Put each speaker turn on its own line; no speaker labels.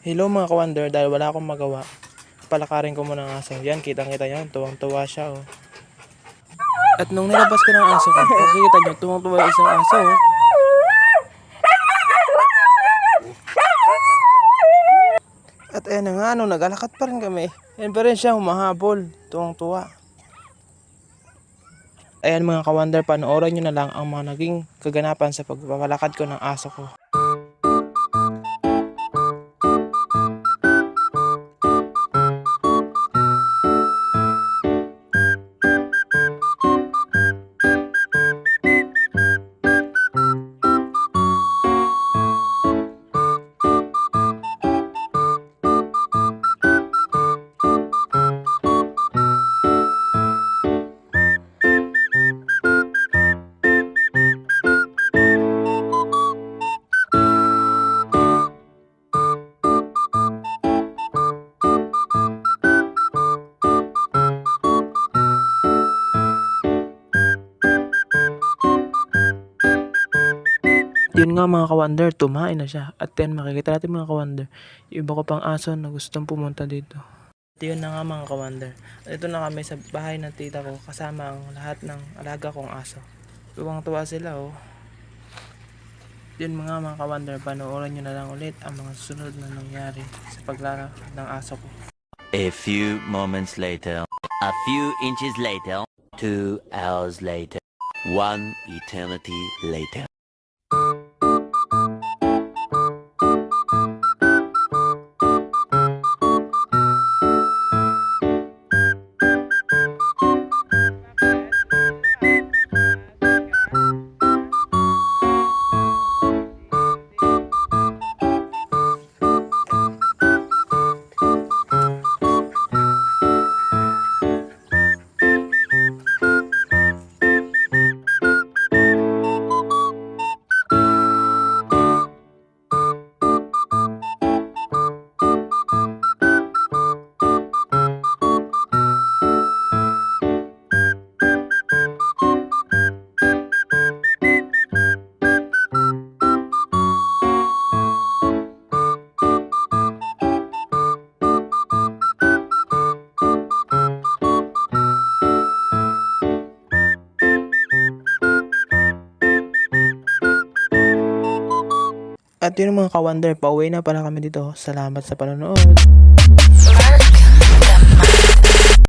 Hello mga ka-wonder, dahil wala akong magawa, palakarin ko muna ng aso. Yan, kitang-kita nyo, tuwang-tuwa siya oh. At nung nilabas ko ng aso ko, makikita nyo, tuwang-tuwa yung isang aso oh. At ayan na nga, nag-alakad pa rin kami. Yan pa rin siya, humahabol, tuwang-tuwa. Ayan mga ka-wonder, panoorin nyo na lang ang mga naging kaganapan sa pagpapalakad ko ng aso ko. Yun nga mga ka-wonder, tumain na siya. At then makikita natin mga ka-wonder, yung iba ko pang aso na gustong pumunta dito. At yun na nga mga ka-wonder. At ito na kami sa bahay ng tita ko kasama ang lahat ng alaga kong aso. Tuwang-tuwa sila oh. Yun mga ka-wonder, panoorin nyo na lang ulit ang mga susunod na nangyari sa paglalakad ng aso ko.
A few moments later. A few inches later. 2 hours later. 1 eternity later. At yun mga ka-wonder, pauwi na pala kami dito. Salamat sa panonood.